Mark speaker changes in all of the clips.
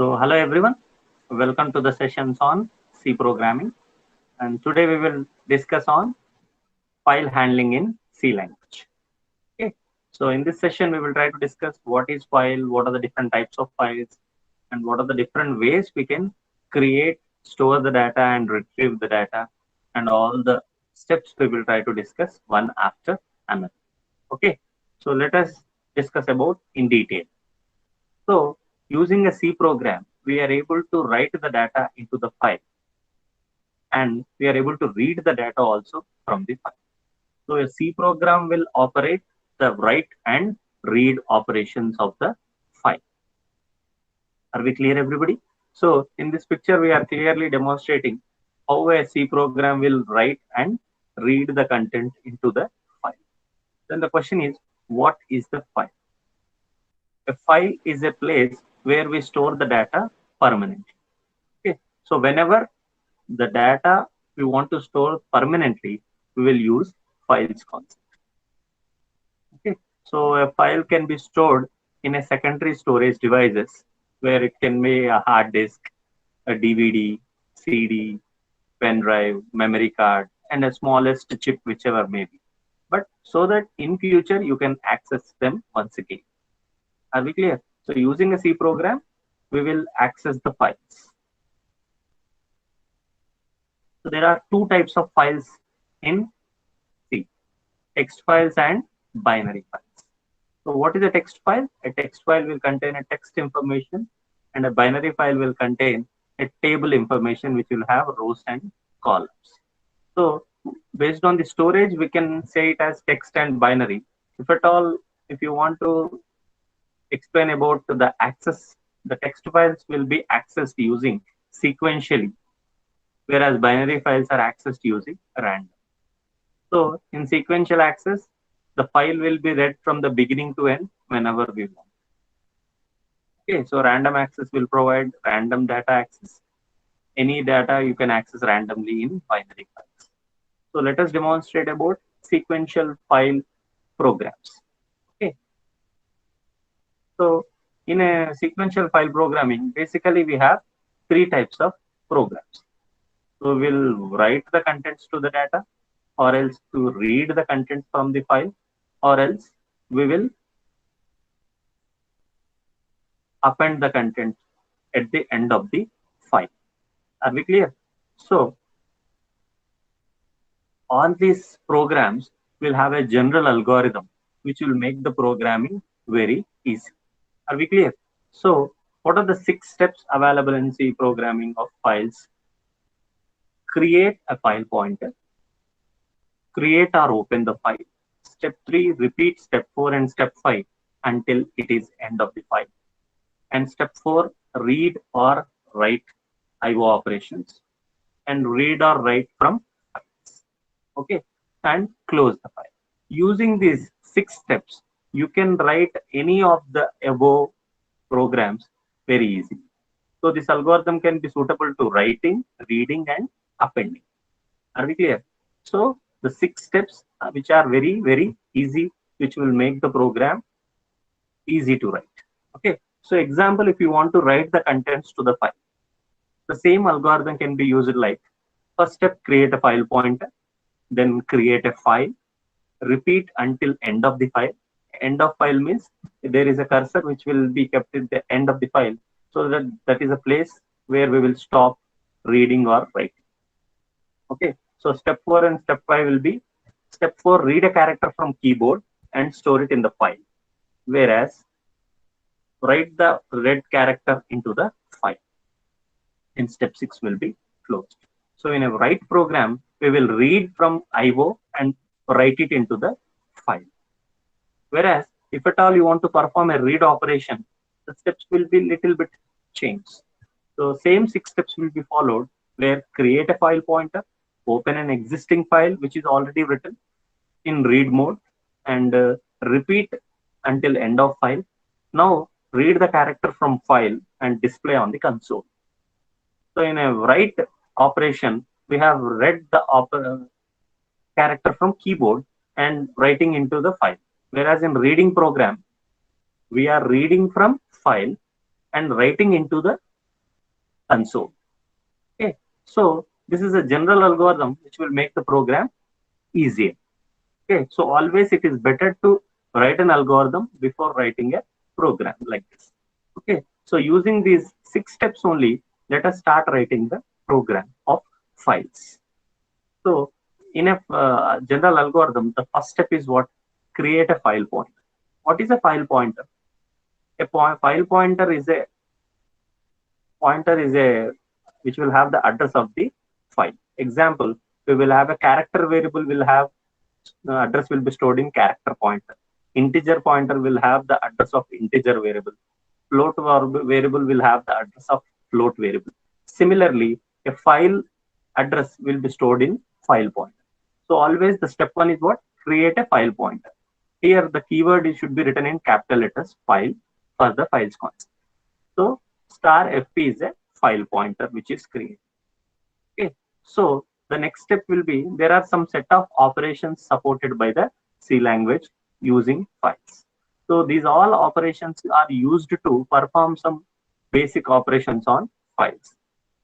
Speaker 1: Hello everyone, welcome to the sessions on C programming, and today we will discuss on file handling in C language. Okay, so in this session we will try to discuss what is file, what are the different types of files, and what are the different ways we can create, store the data, and retrieve the data, and all the steps we will try to discuss one after another. Okay, so let us discuss about in detail. So using a C program, we are able to write the data into the file and we are able to read the data also from the file. So a C program will operate the write and read operations of the file. Are we clear, everybody? So in this picture, we are clearly demonstrating how a C program will write and read the content into the file. Then the question is, what is the file? A file is a place where we store the data permanently. Okay. So whenever the data we want to store permanently, we will use files concept. Okay. So a file can be stored in a secondary storage devices where it can be a hard disk, a DVD, CD, pen drive, memory card, and a smallest chip, whichever may be. But so that in future you can access them once again. Are we clear? So using a C program, we will access the files. So there are two types of files in C, text files and binary files. So what is a text file? A text file will contain a text information and a binary file will contain a table information which will have rows and columns. So based on the storage, we can say it as text and binary. If at all, if you want to explain about the access, the text files will be accessed using sequentially, whereas binary files are accessed using random. So in sequential access, the file will be read from the beginning to end whenever we want. Okay, so random access will provide random data access. Any data you can access randomly in binary files. So let us demonstrate about sequential file programs. Okay. So in a sequential file programming, basically we have three types of programs. So we'll write the contents to the data, or else to read the content from the file, or else we will append the content at the end of the file. Are we clear? So all these programs will have a general algorithm which will make the programming very easy. Are we clear? So what are the 6 steps available in C programming of files? Create a file pointer, create or open the file. Step 3, repeat step 4 and step 5 until it is end of the file. And step 4, read or write IO operations and read or write from files. Okay, and close the file. Using these 6 steps, you can write any of the above programs very easily. So this algorithm can be suitable to writing, reading, and appending. Are we clear? So the 6 steps which are very easy, which will make the program easy to write. Okay. So example, if you want to write the contents to the file, the same algorithm can be used like first step, create a file pointer, then create a file, repeat until end of the file. End of file means there is a cursor which will be kept at the end of the file, so that is a place where we will stop reading or writing. Okay, so step 4 and step 5 will be step 4, read a character from keyboard and store it in the file, whereas write the read character into the file. And step 6 will be closed. So in a write program, we will read from IO and write it into the file. Whereas if at all you want to perform a read operation, the steps will be little bit changed. So same 6 steps will be followed, where create a file pointer, open an existing file which is already written in read mode, and repeat until end of file. Now read the character from file and display on the console. So in a write operation, we have read the character from keyboard and writing into the file. Whereas in reading program, we are reading from file and writing into the console. Okay, so this is a general algorithm which will make the program easier. Okay, so always it is better to write an algorithm before writing a program like this. Okay, so using these 6 steps only, let us start writing the program of files. So in a general algorithm, the first step is what? Create a file pointer. What is a file pointer? File pointer is a which will have the address of the file. Example, we will have a character variable will have address will be stored in character pointer. Integer pointer will have the address of integer variable. Float variable will have the address of float variable. Similarly, a file address will be stored in file pointer. So always the step one is what? Create a file pointer. Here the keyword should be written in capital letters file for the files concept. So star fp is a file pointer which is created. Okay. So the next step will be there are some set of operations supported by the C language using files. So these all operations are used to perform some basic operations on files,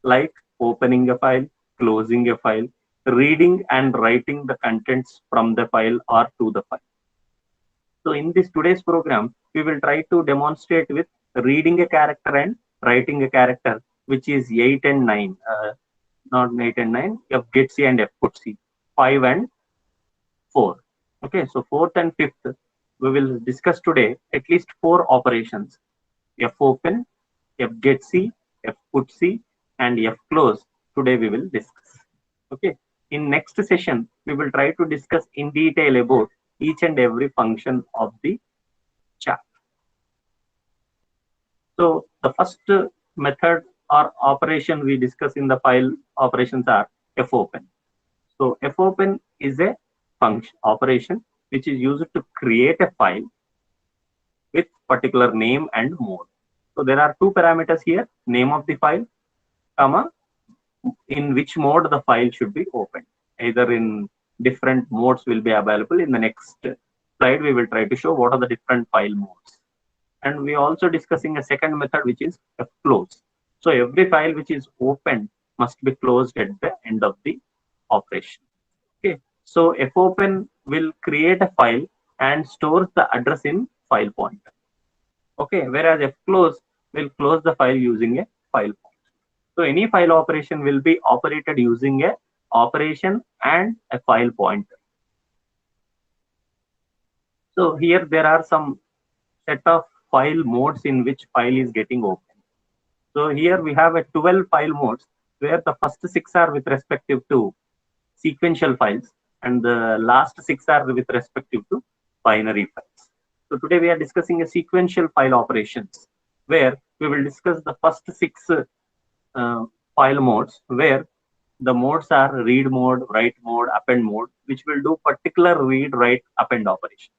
Speaker 1: like opening a file, closing a file, reading and writing the contents from the file or to the file. So in this today's program, we will try to demonstrate with reading a character and writing a character, which is 8 and 9, not 8 and 9, F get C and F put C, 5 and 4. Okay, so fourth and fifth, we will discuss today at least 4 operations: F open, F get C, F put C, and F close. Today we will discuss. Okay, in next session, we will try to discuss in detail about each and every function of the chart. So the first method or operation we discuss in the file operations are fopen. So fopen is a function operation which is used to create a file with particular name and mode. So there are 2 parameters here: name of the file, comma, in which mode the file should be opened. Either in different modes will be available. In the next slide, we will try to show what are the different file modes. And we are also discussing a second method which is close. So every file which is opened must be closed at the end of the operation. Okay, so fopen will create a file and stores the address in file pointer. Okay, whereas fclose will close the file using a file pointer. So any file operation will be operated using a operation and a file pointer. So here there are some set of file modes in which file is getting opened. So here we have a 12 file modes where the first 6 are with respective to sequential files and the last 6 are with respective to binary files. So today we are discussing a sequential file operations where we will discuss the first 6 file modes, where the modes are read mode, write mode, append mode, which will do particular read, write, append operations.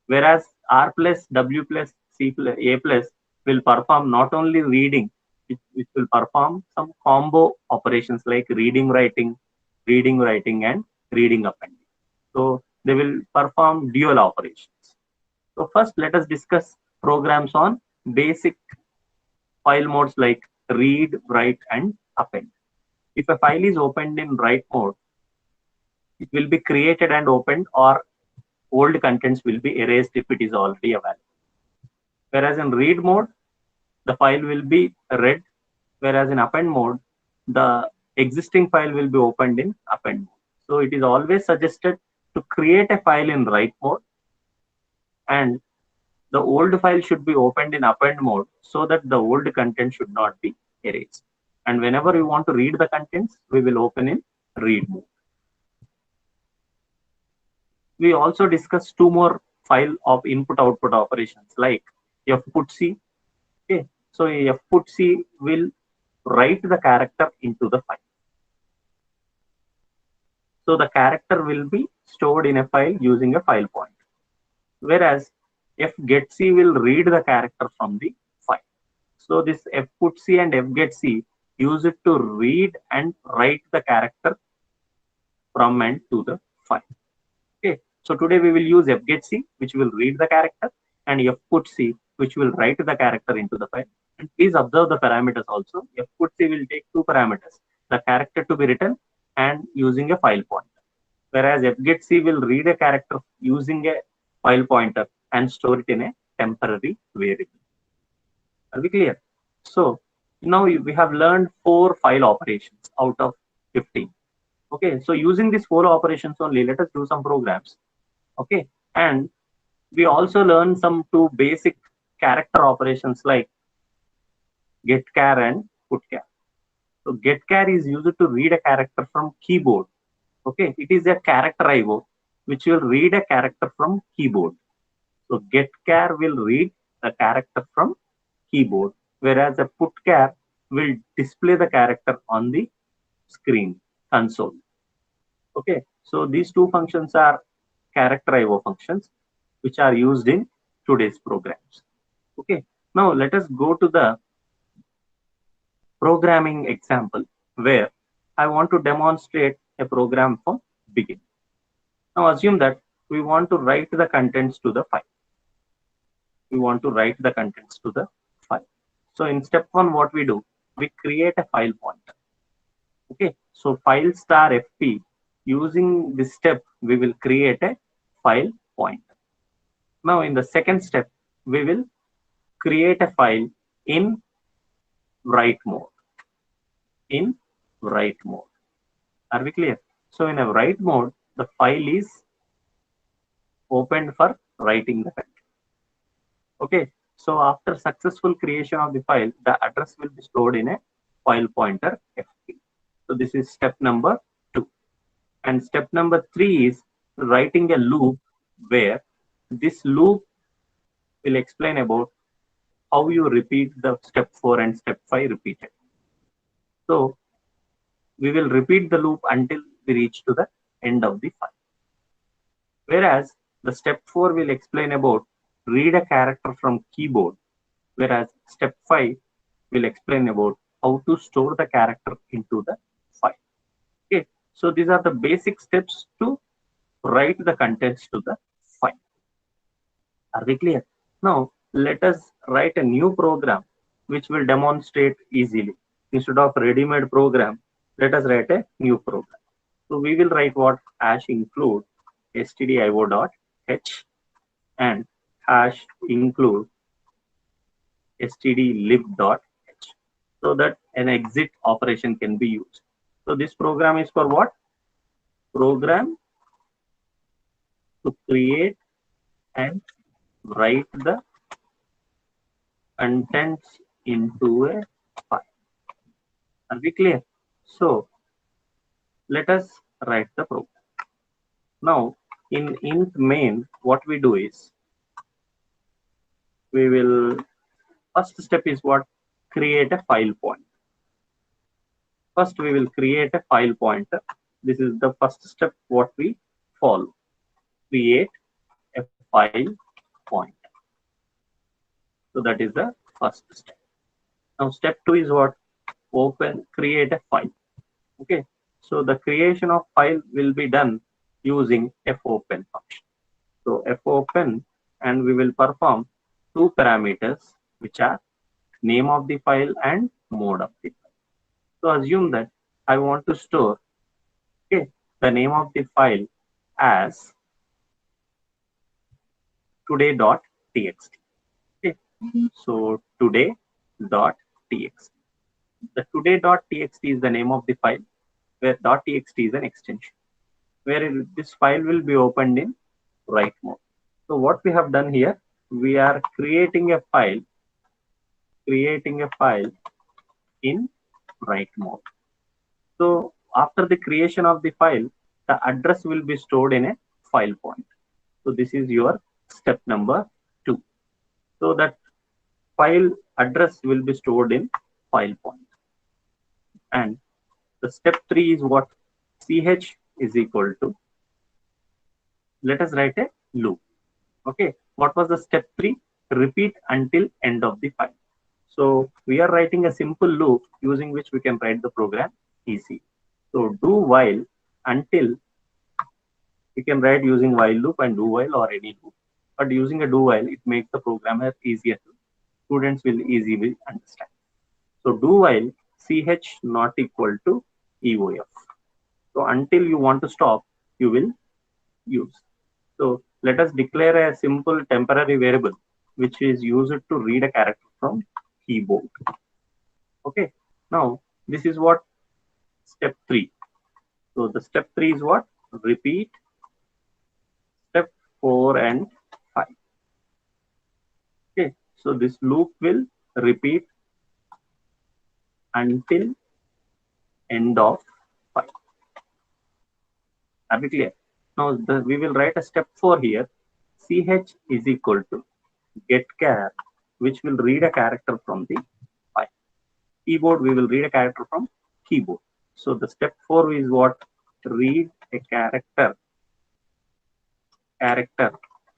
Speaker 1: Whereas R plus, W plus, C plus, A plus will perform not only reading, it will perform some combo operations like reading, writing, and reading appending. So they will perform dual operations. So first let us discuss programs on basic file modes like read, write, and append. If a file is opened in write mode, it will be created and opened, or old contents will be erased if it is already available. Whereas in read mode, the file will be read, whereas in append mode, the existing file will be opened in append mode. So it is always suggested to create a file in write mode, and the old file should be opened in append mode so that the old content should not be erased. And whenever we want to read the contents, we will open in read mode. We also discussed 2 more file of input output operations like fputc. Okay, so fputc will write the character into the file. So the character will be stored in a file using a file pointer. Whereas fgetc will read the character from the file. So this fputc and fgetc use it to read and write the character from and to the file. Okay, so today we will use fgetc, which will read the character, and fputc, which will write the character into the file. And please observe the parameters also. Fputc will take two parameters, the character to be written and using a file pointer. Whereas fgetc will read a character using a file pointer and store it in a temporary variable. Are we clear? So now we have learned 4 file operations out of 15. Okay, so using these 4 operations only, let us do some programs. Okay, and we also learn some 2 basic character operations like getchar and putchar. So getchar is used to read a character from keyboard. Okay, it is a character IO which will read a character from keyboard. So getchar will read the character from keyboard, whereas a putchar will display the character on the screen console. Okay, so these 2 functions are character IO functions which are used in today's programs. Okay, now let us go to the programming example where I want to demonstrate a program from begin. Now assume that we want to write the contents to the file. We want to write the contents to the file. So in step 1, what we do, we create a file pointer. Okay, so file star fp, using this step, we will create a file pointer. Now in the second step, we will create a file in write mode. In write mode. Are we clear? So in a write mode, the file is opened for writing the content. Okay, so after successful creation of the file, the address will be stored in a file pointer fp. So this is step number 2. And step number 3 is writing a loop where this loop will explain about how you repeat the step 4 and step 5 repeated. So we will repeat the loop until we reach to the end of the file. Whereas the step 4 will explain about read a character from keyboard, whereas step 5 will explain about how to store the character into the file. Okay, so these are the basic steps to write the contents to the file. Are we clear? Now let us write a new program which will demonstrate easily. Instead of ready-made program, let us write a new program. So we will write what? Hash include stdio.h and hash include stdlib.h, so that an exit operation can be used. So this program is for what? Program to create and write the contents into a file. Are we clear? So let us write the program. Now in int main, what we do is we will, first step is what? Create a file pointer. First we will create a file pointer. This is the first step what we follow. Create a file pointer. So that is the first step. Now step 2 is what? Create a file. Okay, so the creation of file will be done using fopen function. So fopen, and we will perform 2 parameters which are name of the file and mode of the file. So assume that I want to store, okay, the name of the file as today.txt. Okay, so today.txt. The today.txt is the name of the file, where .txt is an extension, where this file will be opened in write mode. So what we have done here, we are creating a file in write mode. So after the creation of the file, the address will be stored in a file pointer. So this is your step number 2. So that file address will be stored in file pointer. And the step 3 is what? Ch is equal to, let us write a loop. Okay, what was the step 3? Repeat until end of the file. So we are writing a simple loop using which we can write the program easy. So do while until, we can write using while loop and do while or any loop. but using a do while, it makes the programmer easier to, students will easily understand. So do while ch not equal to eof. So until you want to stop, you will use. So let us declare a simple temporary variable which is used to read a character from keyboard. Okay. Now this is what step 3. So the step 3 is what? Repeat step 4 and 5. Okay. So this loop will repeat until end of 5. Are we clear? Now we will write a step 4 here. Ch is equal to get char, which will read a character from the file. Keyboard, we will read a character from keyboard. So the step 4 is what? Read a character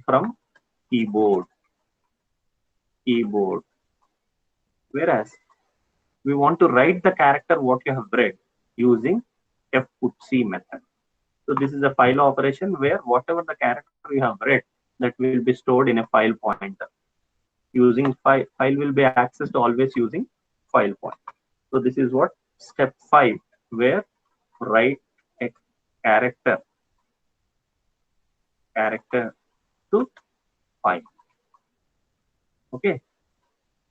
Speaker 1: from keyboard. Whereas we want to write the character what you have read using fputc method. So this is a file operation where whatever the character you have read, that will be stored in a file pointer. Using file will be accessed always using file pointer. So this is what step 5, where write a character to file. Okay.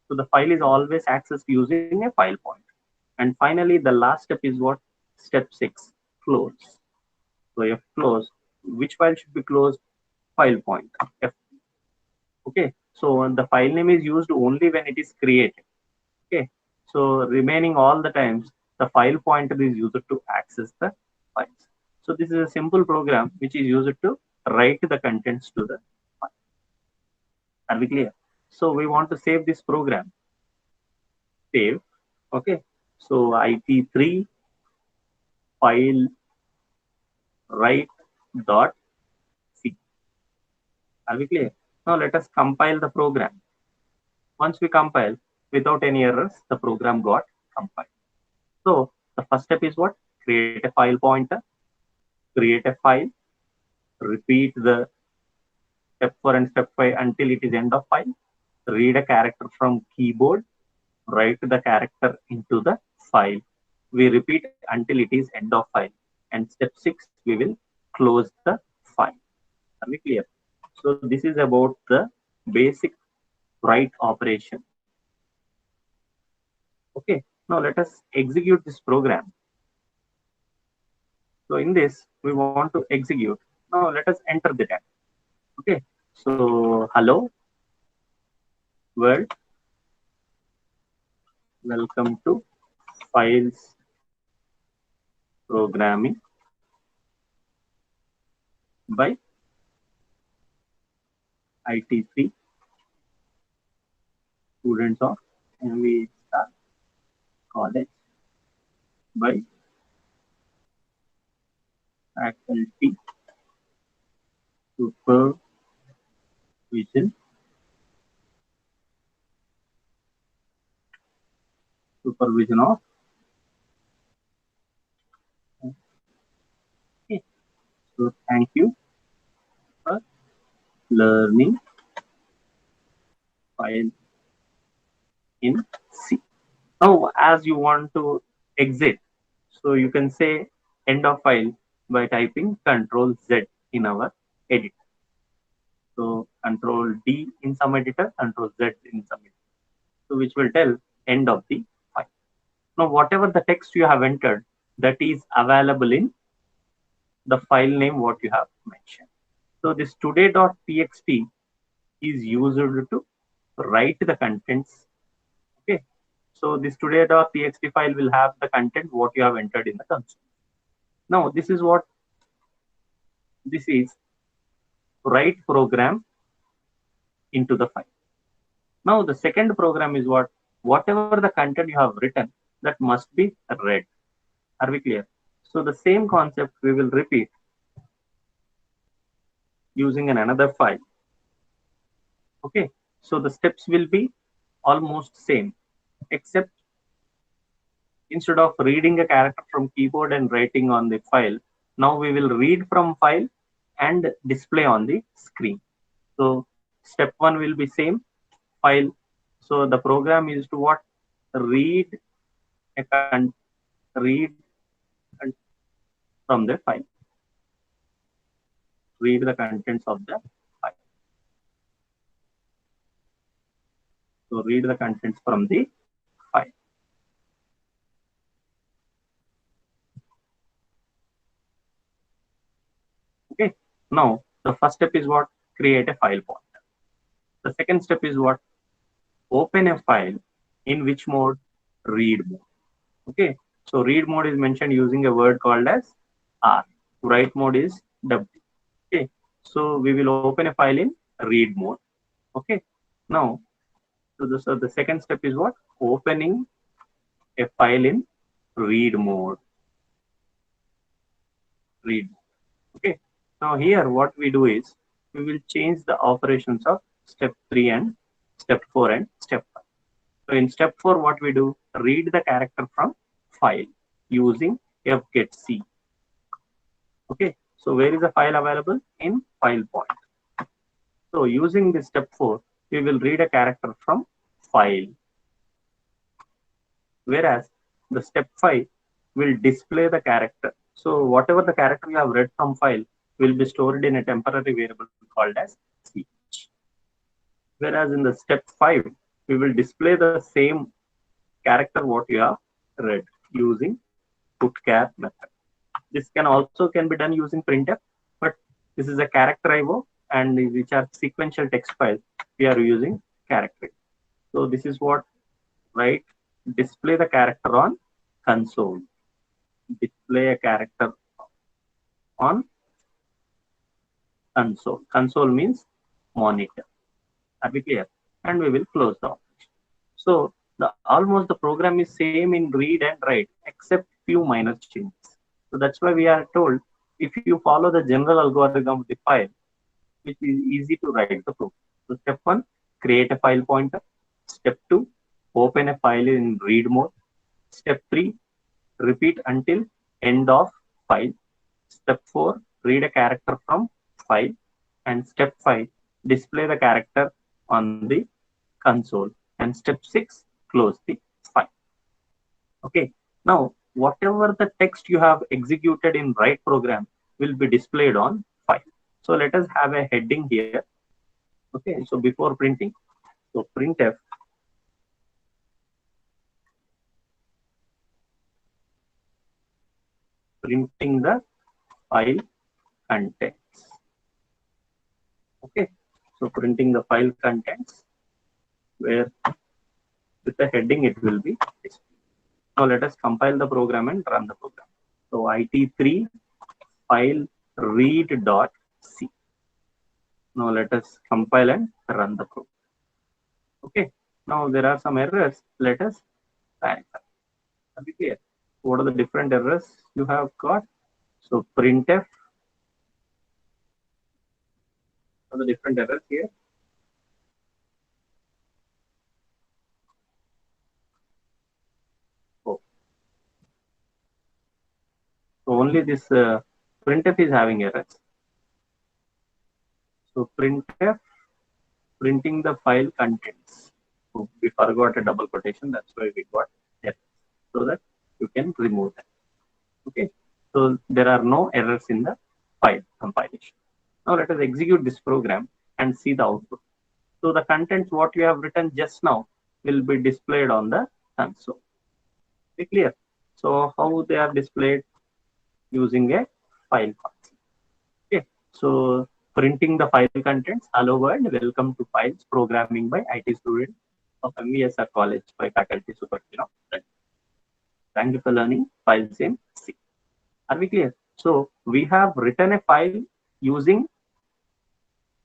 Speaker 1: So the file is always accessed using a file pointer. And finally, the last step is what? Step 6, close. So if close, which file should be closed? File pointer. F. Okay. So the file name is used only when it is created. Okay. So remaining all the times, the file pointer is used to access the files. So this is a simple program which is used to write the contents to the file. Are we clear? So we want to save this program. Save. Okay. So IT3 file write.c. Are we clear? Now let us compile the program. Once we compile, without any errors, the program got compiled. So the first step is what? Create a file pointer, create a file, repeat the step 4 and step 5 until it is end of file, read a character from keyboard, write the character into the file. We repeat until it is end of file. And step 6, we will close the file. Are we clear? So this is about the basic write operation. Okay, now let us execute this program. So in this, we want to execute. Now let us enter the tag. Okay, so hello world, welcome to files programming by IT3 students of MV College by faculty supervision of. Okay. So thank you for learning file in C. Now, as you want to exit, so you can say end of file by typing Control Z in our editor. So Control D in some editor, Control Z in some editor. So which will tell end of the file. Now, whatever the text you have entered, that is available in the file name what you have mentioned. So this today.txt is used to write the contents. Okay. So this today.txt file will have the content what you have entered in the console. Now this is what this is, write program into the file. Now the second program is what? Whatever the content you have written, that must be read. Are we clear? So the same concept we will repeat using another file. Okay. So the steps will be almost same, except instead of reading a character from keyboard and writing on the file, now we will read from file and display on the screen. So step one will be same file. So the program is to what? Read a read from the file. Read the contents of the file. So read the contents from the file. Okay. Now the first step is what? Create a file pointer. The second step is what? Open a file in which mode? Read mode. Okay. So read mode is mentioned using a word called as R. Write mode is W. Okay. So we will open a file in read mode. Okay. Now, so the second step is what? Opening a file in read mode. Read. Okay. Now here what we do is we will change the operations of step 3 and step 4 and step 5. So in step 4 what we do? Read the character from file using fgetc. Okay. So where is the file available? In file point. So using this step 4, we will read a character from file. Whereas the step 5 will display the character. So whatever the character you have read from file will be stored in a temporary variable called as ch. Whereas in the step 5, we will display the same character what you have read using putchar method. This can be done using printf, but this is a character IO and which are sequential text files. We are using character. So this is what, right? Display the character on console. Display a character on console. Console means monitor. Are we clear? And we will close the operation. So almost the program is same in read and write except few minor changes. So that's why we are told if you follow the general algorithm of the file, which is easy to write the program. So step 1, create a file pointer. Step 2, open a file in read mode. Step 3, repeat until end of file. Step 4, read a character from file. And step 5, display the character on the console. And step 6, close the file. Okay. Now, whatever the text you have executed in write program will be displayed on file. So let us have a heading here. Okay. So before printing, so printf printing the file contents. Okay. So printing the file contents where with the heading it will be displayed. Now let us compile the program and run the program. So IT3 file read.c. Now let us compile and run the program. Okay. Now there are some errors. Let us clarify. Are we clear? What are the different errors you have got? So printf. What are the different errors here? Oh. So only this printf is having errors. So printf printing the file contents. So we forgot a double quotation. That's why we got errors. So that you can remove that. Okay. So there are no errors in the file compilation. Now let us execute this program and see the output. So the contents what you have written just now will be displayed on the console. Be clear? So how they are displayed? Using a file function. Okay. So printing the file contents. Hello world, welcome to files programming by IT student of MESR College by faculty supervision. Thank you for learning files in C. Are we clear? So we have written a file using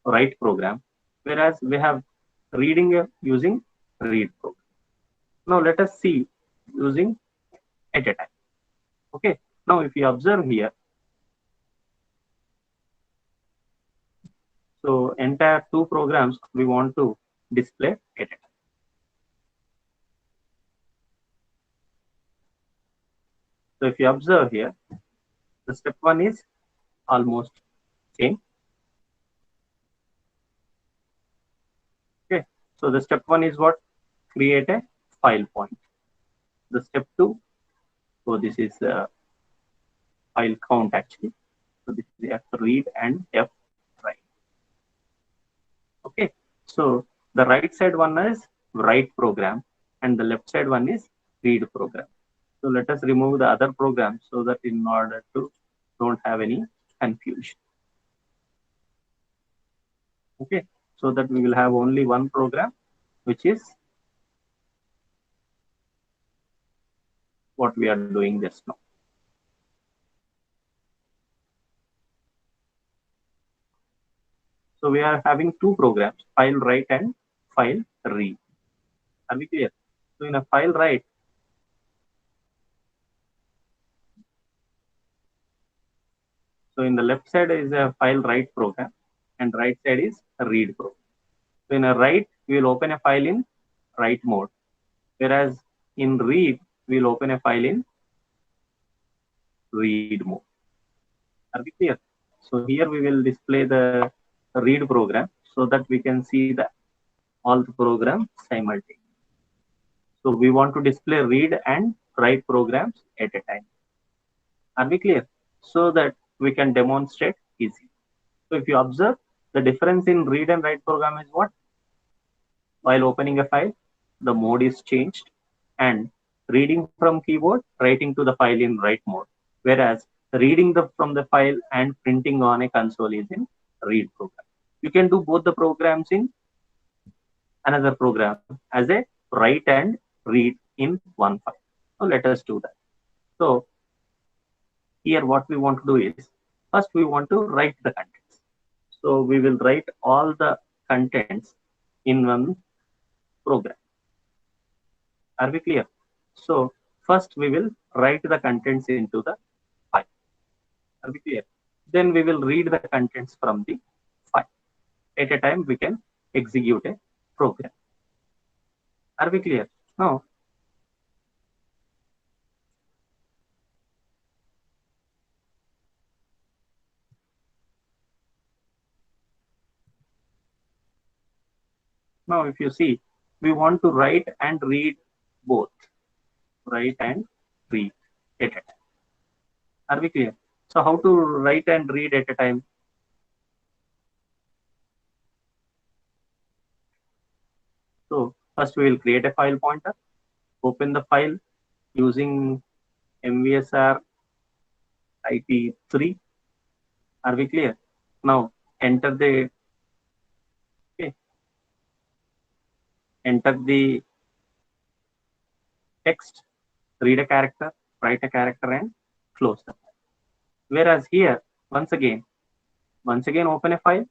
Speaker 1: write program, whereas we have reading using read program. Now let us see using at a time. Okay. Now if you observe here, so entire two programs we want to display at a time. So if you observe here, the step 1 is almost same. So the step 1 is what? Create a file point. The step 2, so this is file count actually. So this is F read and F write. Okay. So the right side one is write program and the left side one is read program. So let us remove the other program so that in order to don't have any confusion. Okay. So that we will have only one program, which is what we are doing just now. So we are having two programs, file write and file read. Are we clear? So in a file write, so in the left side is a file write program and right side is a read program. So in a write, we will open a file in write mode, whereas in read, we will open a file in read mode. Are we clear? So here we will display the read program so that we can see the all the programs simultaneously. So we want to display read and write programs at a time. Are we clear? So that we can demonstrate easily. So if you observe, the difference in read and write program is what? While opening a file, the mode is changed and reading from keyboard, writing to the file in write mode. Whereas reading from the file and printing on a console is in read program. You can do both the programs in another program as a write and read in one file. So let us do that. So here what we want to do is, first we want to write the contents. So we will write all the contents in one program. Are we clear? So first we will write the contents into the file. Are we clear? Then we will read the contents from the file. At a time we can execute a program. Are we clear? Now if you see, we want to write and read both. Write and read at a time. Are we clear? So how to write and read at a time? So first we will create a file pointer, open the file using MVSR IP3. Are we clear? Now enter the okay, enter the text, read a character, write a character, and close the file. Whereas here, once again open a file,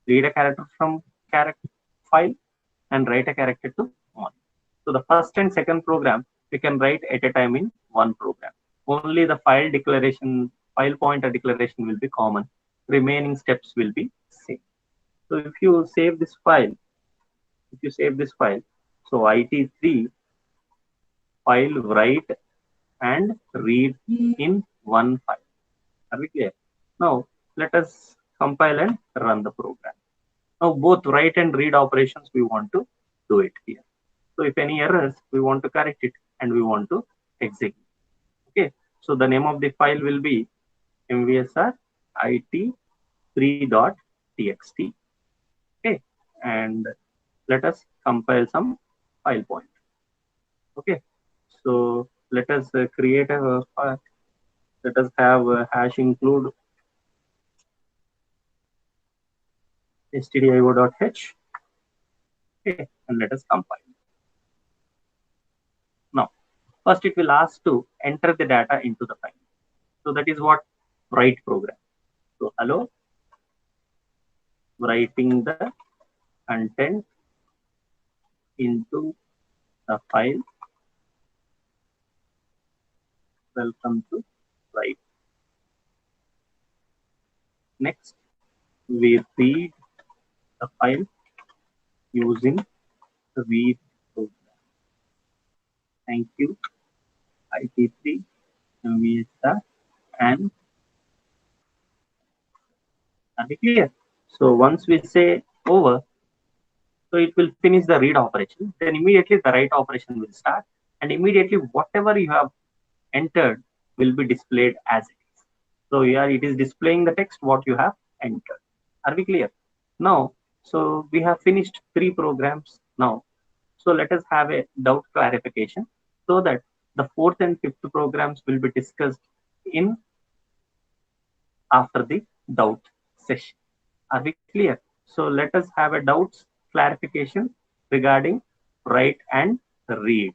Speaker 1: read a character from character file, and write a character to one. So the first and second program we can write at a time in one program. Only the file pointer declaration will be common. Remaining steps will be same. So if you save this file, so IT3 file write and read in one file. Are we clear? Now let us compile and run the program. Now both write and read operations we want to do it here. So if any errors, we want to correct it and we want to execute. Okay. So the name of the file will be mvsr it3.txt. Okay. And let us compile some file point. Okay. So let us create a let us have a hash include stdio.h. Okay. And let us compile. Now, first it will ask to enter the data into the file. So that is what write program. So hello, writing the content into the file. Welcome to write. Next, we read the file using the read program. Thank you, IT3, MVSR, and are we clear? So once we say over, So it will finish the read operation. Then immediately the write operation will start, and immediately whatever you have entered will be displayed as it is. So here it is displaying the text what you have entered. Are we clear? Now, so we have finished 3 programs now. So let us have a doubt clarification so that the fourth and fifth programs will be discussed in after the doubt session. Are we clear? So let us have a doubts clarification regarding write and read.